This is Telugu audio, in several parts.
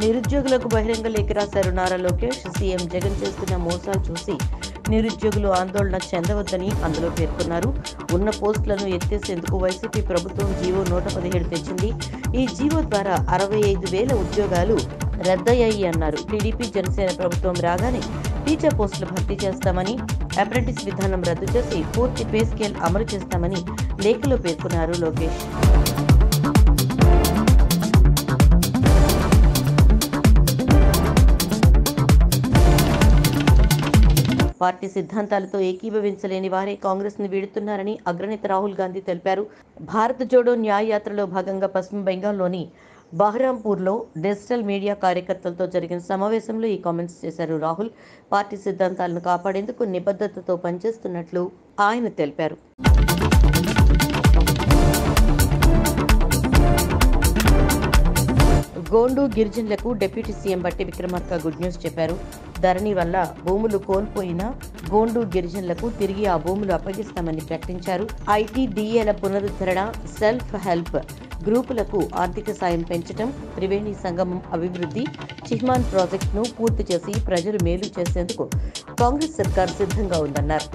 నిరుద్యోగులకు బహిరంగ లేఖ రాశారు నారా లోకేష్. సీఎం జగన్ చేస్తున్న మోసాలు చూసి నిరుద్యోగులు ఆందోళన చెందవద్దని అందులో పేర్కొన్నారు. ఉన్న పోస్టులను ఎత్తేసేందుకు వైసీపీ ప్రభుత్వం జీవో 117 తెచ్చింది. ఈ జీవో ద్వారా 65,000 ఉద్యోగాలు రద్దయ్యాయి అన్నారు. టీడీపీ జనసేన ప్రభుత్వం రాగానే టీచర్ పోస్టులు భర్తీ చేస్తామని, అప్రెంటిస్ విధానం రద్దు చేసి పూర్తి పే స్కేల్ అమలు చేస్తామని లేఖలో పేర్కొన్నారు లోకేష్. పార్టీ సిద్ధాంతాలతో ఏకీభవించలేని వారే కాంగ్రెస్ ను వీడుతున్నారని అగ్రనేత రాహుల్ గాంధీ తెలిపారు. భారత్ జోడో న్యాయ యాత్రలో భాగంగా పశ్చిమ బెంగాల్లోని బహ్రాంపూర్లో డిజిటల్ మీడియా కార్యకర్తలతో జరిగిన సమావేశంలో ఈ కామెంట్స్ చేశారు రాహుల్. పార్టీ సిద్ధాంతాలను కాపాడేందుకు నిబద్ధతతో పనిచేస్తున్నట్లు ఆయన తెలిపారు. గోండు గిరిజనులకు డిప్యూటీ సీఎం బట్టి విక్రమార్క గుడ్ న్యూస్ చెప్పారు. ధరణి వల్ల భూములు కోల్పోయిన గోండు గిరిజనులకు తిరిగి ఆ భూములు అప్పగిస్తామని ప్రకటించారు. ఐటీ, డిఏల పునరుద్ధరణ, సెల్ఫ్ హెల్ప్ గ్రూపులకు ఆర్థిక సాయం పెంచడం, త్రివేణి సంగమం అభివృద్ధి, చిహ్మాన్ ప్రాజెక్టును పూర్తి చేసి ప్రజలు మేలు చేసేందుకు కాంగ్రెస్ సర్కార్ సిద్ధంగా ఉందన్నారు.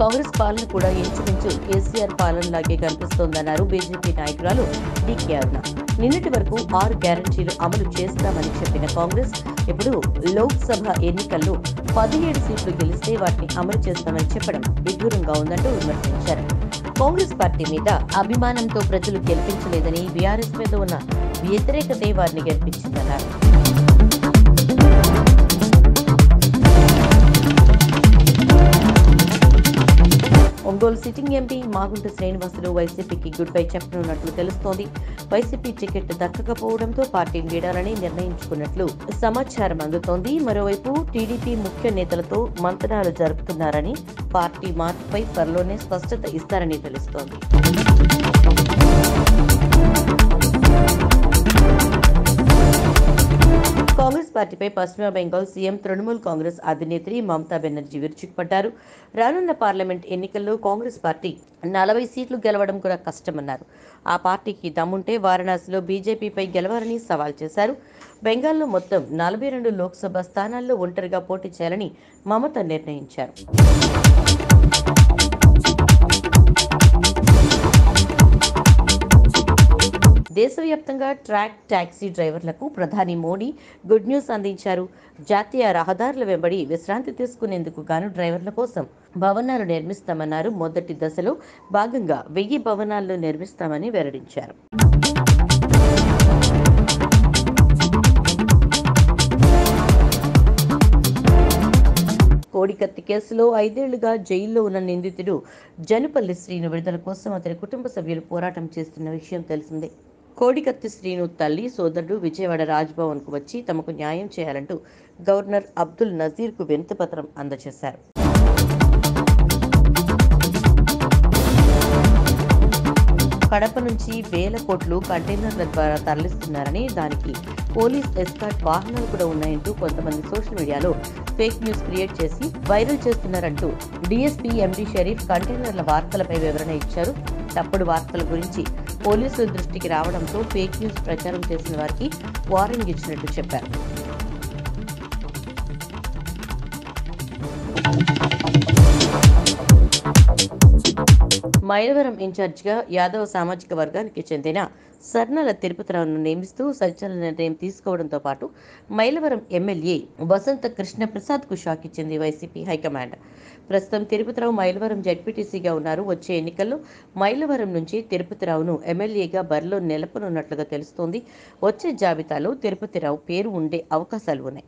కాంగ్రెస్ పాలన కూడా ఇంచుమించు కేసీఆర్ పాలనలాగే కనిపిస్తోందన్నారు బీజేపీ నాయకురాలు డీకే అరుణ. నిన్నటి వరకు 6 గ్యారంటీలు అమలు చేస్తామని చెప్పిన కాంగ్రెస్ ఇప్పుడు లోక్సభ ఎన్నికల్లో 17 సీట్లు గెలిస్తే వాటిని అమలు చేస్తామని చెప్పడం విడ్డూరంగా ఉందంటూ విమర్శించారు. కాంగ్రెస్ పార్టీ మీద అభిమానంతో ప్రజలు గెలిపించలేదని, బీఆర్ఎస్ మీద ఉన్న వ్యతిరేకతే వారిని గెలిపించిందన్నారు. ఒంగోలు సిట్టింగ్ ఎంపీ మాగుంట శ్రీనివాసులు వైసీపీకి గుడ్ బై చెప్పనున్నట్లు తెలుస్తోంది. వైసీపీ టికెట్ దక్కకపోవడంతో పార్టీని వీడాలని నిర్ణయించుకున్నట్లు సమాచారం అందుతోంది. మరోవైపు టీడీపీ ముఖ్య నేతలతో మంతనాలు జరుపుతున్నారని, పార్టీ మార్పుపై త్వరలోనే స్పష్టత ఇస్తారని తెలుస్తోంది. కాంగ్రెస్ పార్టీపై పశ్చిమ బెంగాల్ సీఎం, తృణమూల్ కాంగ్రెస్ అధినేత్రి మమతా బెనర్జీ విరుచుకుపడ్డారు. రానున్న పార్లమెంట్ ఎన్నికల్లో కాంగ్రెస్ పార్టీ 40 సీట్లు గెలవడం కూడా కష్టమన్నారు. ఆ పార్టీకి దమ్ముంటే వారణాసిలో బీజేపీపై గెలవాలని సవాల్ చేశారు. బెంగాల్లో మొత్తం 42 లోక్సభ స్థానాల్లో ఒంటరిగా పోటీ చేయాలని మమత నిర్ణయించారు. దేశవ్యాప్తంగా ట్రాక్ టాక్సీ డ్రైవర్లకు ప్రధాని మోడీ గుడ్ న్యూస్ అందించారు. జాతీయ రహదారుల వెంబడి విశ్రాంతి తీసుకునేందుకు గాను డ్రైవర్ల కోసం భవనాలు నిర్మిస్తామన్నారు. మొదటి దశలో భాగంగా 1000 భవనాలను నిర్మిస్తామని వెల్లడించారు. కోడికత్తి కేసులో 5 ఏళ్లుగా జైల్లో ఉన్న నిందితుడు జనుపల్లి శ్రీను విడుదల కోసం అతని కుటుంబ సభ్యులు పోరాటం చేస్తున్న విషయం తెలిసిందే. కోడికత్తి శ్రీను తల్లి, సోదరుడు విజయవాడ రాజ్భవన్కు వచ్చి తమకు న్యాయం చేయాలంటూ గవర్నర్ అబ్దుల్ నజీర్కు వినతిపత్రం అందజేశారు. కడప నుంచి వేల కోట్లు కంటైనర్ల ద్వారా తరలిస్తున్నారని, దానికి పోలీస్ ఎస్కార్ట్ వాహనాలు కూడా ఉన్నాయంటూ కొంతమంది సోషల్ మీడియాలో ఫేక్ న్యూస్ క్రియేట్ చేసి వైరల్ చేస్తున్నారంటూ డీఎస్పీ ఎండీ షరీఫ్ కంటైనర్ల వార్తలపై వివరణ ఇచ్చారు. తప్పుడు వార్తల గురించి పోలీసుల దృష్టికి రావడంతో ఫేక్ న్యూస్ ప్రచారం చేసిన వారికి వార్నింగ్ ఇచ్చినట్టు చెప్పారు. మైలవరం ఇన్ఛార్జిగా యాదవ సామాజిక వర్గానికి చెందిన సర్నల తిరుపతిరావును నియమిస్తూ సంచలన నిర్ణయం తీసుకోవడంతో పాటు మైలవరం ఎమ్మెల్యే వసంత కృష్ణ ప్రసాద్కు షాక్ ఇచ్చింది వైసీపీ హైకమాండ్. ప్రస్తుతం తిరుపతిరావు మైలవరం జడ్పీటీసీగా ఉన్నారు. వచ్చే ఎన్నికల్లో మైలవరం నుంచి తిరుపతిరావును ఎమ్మెల్యేగా బరిలో నిలపనున్నట్లుగా తెలుస్తోంది. వచ్చే జాబితాలో తిరుపతిరావు పేరు ఉండే అవకాశాలు ఉన్నాయి.